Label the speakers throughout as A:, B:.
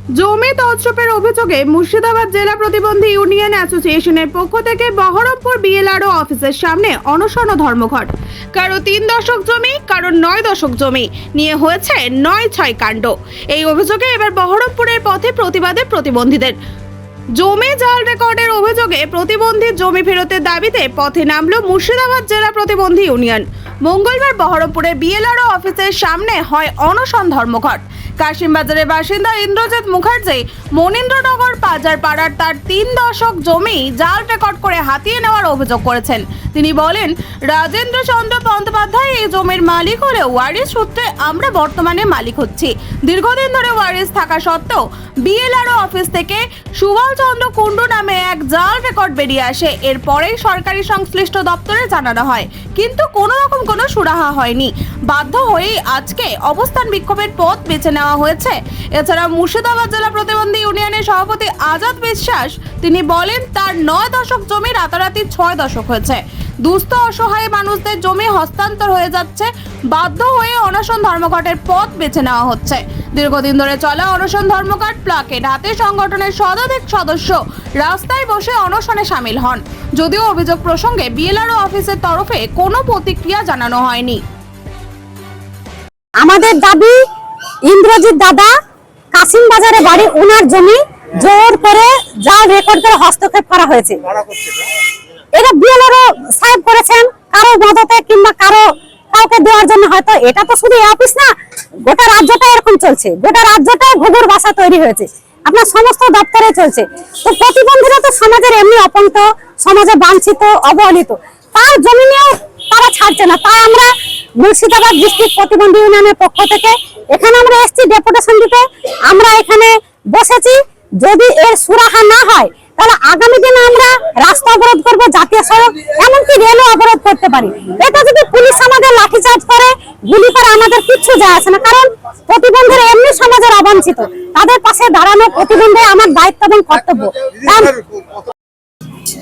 A: জমি তছরূপের অভিযোগে মুর্শিদাবাদ জেলা প্রতিবন্ধী ইউনিয়ন অ্যাসোসিয়েশনের পক্ষ থেকে বহরমপুর বিএলআরও অফিসের সামনে অনশন ও ধর্মঘট। কারো 3 দশক জমি, কারো 9 দশক জমি নিয়ে হয়েছে 9-6 কাণ্ড। এই অভিযোগে এবার বহরমপুরের পথে প্রতিবাদে প্রতিবন্ধীদের। জমি জাল রেকর্ডের অভিযোগে প্রতিবন্ধী জমি ফেরতের দাবিতে পথে নামল মুর্শিদাবাদ জেলা প্রতিবন্ধী ইউনিয়ন। মঙ্গলবার বহরমপুরের বিএলআরও অফিসের সামনে হয় অনশন ধর্মঘট। কাশিমবাজারের বাসিন্দা ইন্দ্রজিৎ মুখার্জি মনীন্দ্রনগর বাজার পাড়ার তার 3 দশক জমি জাল রেকর্ড করে হাতিয়ে নেওয়ার অভিযোগ করেছেন। তিনি বলেন, রাজেন্দ্র চন্দ্র বন্দ্যোপাধ্যায় এই জমির মালিক হলেও ওয়ারিশ সূত্রে আমরা বর্তমানে মালিক হচ্ছি। দীর্ঘদিন ধরে ওয়ারিশ থাকা সত্ত্বেও বিএলআরও অফিস থেকে সুবল চন্দ্র কুণ্ডু নামে এক জাল রেকর্ড বেরিয়ে আসে। এরপরেই সরকারি সংশ্লিষ্ট দপ্তরে জানানো হয়, কিন্তু কোনো রকম কোনো সুরাহা হয়নি। বাধ্য হয়েই আজকে অবস্থান বিক্ষোভের পথ বেছে নেওয়া হয়েছে। এছাড়া মুর্শিদাবাদ জেলা প্রতিবন্ধী ইউনিয়নের সভাপতি আজাদ বিশ্বাস তিনি বলেন, তার 9 দশক জমি রাতারাতি 6 দশক হয়েছে। দুস্থ অসহায় মানুষদের জমি হস্তান্তর হয়ে যাচ্ছে। বাধ্য হয়ে অনশন ধর্মঘটের পথ বেছে নেওয়া হচ্ছে। দীর্ঘদিন ধরে চলা অনশন ধর্মঘট প্লাকেট হাতে সংগঠনের শতাধিক সদস্য রাস্তায় বসে অনশনে সামিল হন। যদিও অভিযোগ প্রসঙ্গে বিএলআরও অফিসের তরফে কোনো প্রতিক্রিয়া জানানো হয়নি।
B: আমাদের দাবি, ইন্দ্রজিৎ দাদা কাশিম বাজারে বাড়ি, ওনার জমি জোর করে জাল রেকর্ড করে হস্তক্ষেপ করা হয়েছে। এটা বিএলআরও সাহেব করেছেন, কারো মদতে কিংবা কাউকে দেওয়ার জন্য। হয়তো এটা তো শুধু এই অফিস না, গোটা রাজ্যটা এরকম চলছে। গোটা রাজ্যটা ঘুঘুর বাসা তৈরি হয়েছে, আপনার সমস্ত দপ্তরে চলছে। তো প্রতিবন্ধীরা তো সমাজের এমনি অপন্ত, সমাজে বাঞ্ছিত, অবহেলিত, তার জমি নিয়েও তারা ছাড়ছে না। তাই আমরা মুর্শিদাবাদ ডিস্ট্রিক্ট প্রতিবন্ধী ইউনিয়নের পক্ষ থেকে এখানে আমরা এসেছি ডেপুটেশন দিতে। আমরা এখানে বসেছি, যদি এর সুরাহা না হয় তাহলে আগামী দিনে আমরা রাস্তা অবরোধ করবো, জাতীয় সড়ক, এমনকি রেলও অবরোধ করতে পারি। এটা যদি পুলিশ আমাদের লাঠিচার্জ করে, গুলি করে, আমাদের কিচ্ছু যায় আসে না, কারণ প্রতিবন্ধীরা এমনি সমাজের অবাঞ্ছিত। তাদের পাশে দাঁড়ানো প্রতিবন্ধী আমার দায়িত্ব এবং কর্তব্য।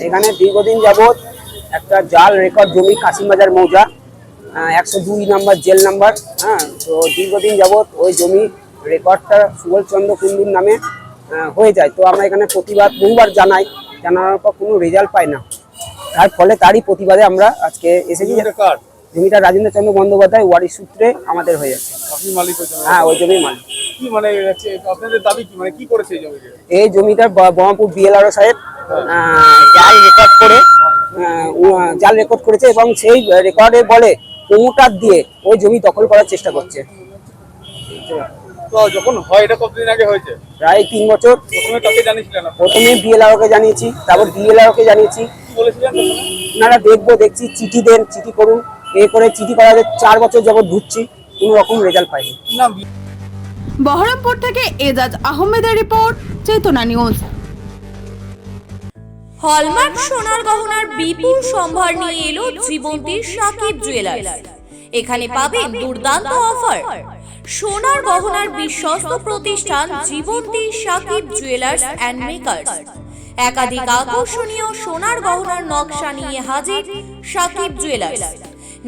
C: এখানে দীর্ঘদিন যাবৎ একটা জাল রেকর্ড জমি, কাশিমবাজার মৌজা 102 নম্বর জেল নাম্বার। তো দীর্ঘদিন যাবৎ ওই জমি রেকর্ডটা সুবল চন্দ্র কুণ্ডুর নামে হয়ে যায়। তো আমরা এখানে প্রতিবাদ বহুবার জানানোর পর কোনো রেজাল্ট পাই না। তার ফলে তারই প্রতিবাদে আমরা আজকে এসেছি। জমিটা রাজেন্দ্র চন্দ্র বন্দ্যোপাধ্যায় ওয়ারিশ সূত্রে আমাদের হয়ে যাচ্ছে। হ্যাঁ, ওই জমির মালিক। এই জমিটার বহরমপুর বিএলআরও সাহেব জাল রেকর্ড করেছে এবং সেই রেকর্ডে বলে প্রমোটার দিয়ে ওই জমি দখল করার চেষ্টা করছে।
D: যখন হয় এটা কতদিন আগে হয়েছে?
C: প্রায় 3 বছর। প্রথমে বিএলআরওকে জানিয়েছি, তারপর বিএলআরওকে জানিয়েছি। ওনারা দেখছি, চিঠি দেন, চিঠি করুন, এই করে চিঠি করা 4 বছর যাবত ঘুরছি, কোনো রকম রেজাল্ট পাইনি।
A: বহরমপুর থেকে এজাজ আহমেদের রিপোর্ট, চেতনা নিউজ।
E: হলমার্ক সোনার গহনার বিপুল সম্ভার নিয়ে এলো জীবন্তীর সাকিব জুয়েলার্স। এখানে পাবেন দুর্দান্ত অফার। সোনার গহনার বিশ্বস্ত প্রতিষ্ঠান জীবন্তী সাকিব জুয়েলার্স অ্যান্ড মেকার্স। একাধিক আকর্ষণীয় সোনার গহনার নকশা নিয়ে হাজির সাকিব জুয়েলার্স।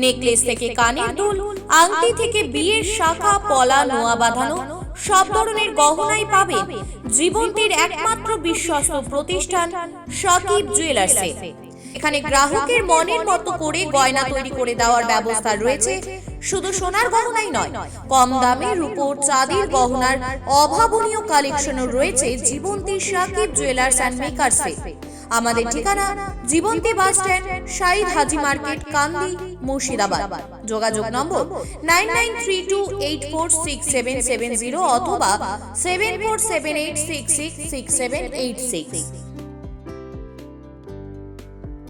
E: নেকলেস থেকে কানের দুল, আংটি থেকে বিয়ের শাখা, পলা, নোয়া বাঁধানো সব ধরনের গহনাই পাবেন জীবন্তীর একমাত্র বিশ্বস্ত প্রতিষ্ঠান সাকিব জুয়েলার্সে। এখানে গ্রাহকের মনের মতো করে গয়না তৈরি করে দেওয়ার ব্যবস্থা রয়েছে। শুধু সোনার গহনাই নয়, কম দামে রূপোর, চাঁদির গহনার অভাবনীয় কালেকশনও রয়েছে জীবন্তী সাকিব জুয়েলার্স অ্যান্ড মেকার্সে। আমাদের ঠিকানা জীবন্তী বাস স্ট্যান্ড, শাহিদ হাজি মার্কেট, কান্দি, মুর্শিদাবাদ। যোগাযোগ নম্বর 9932846770 অথবা 7478666786।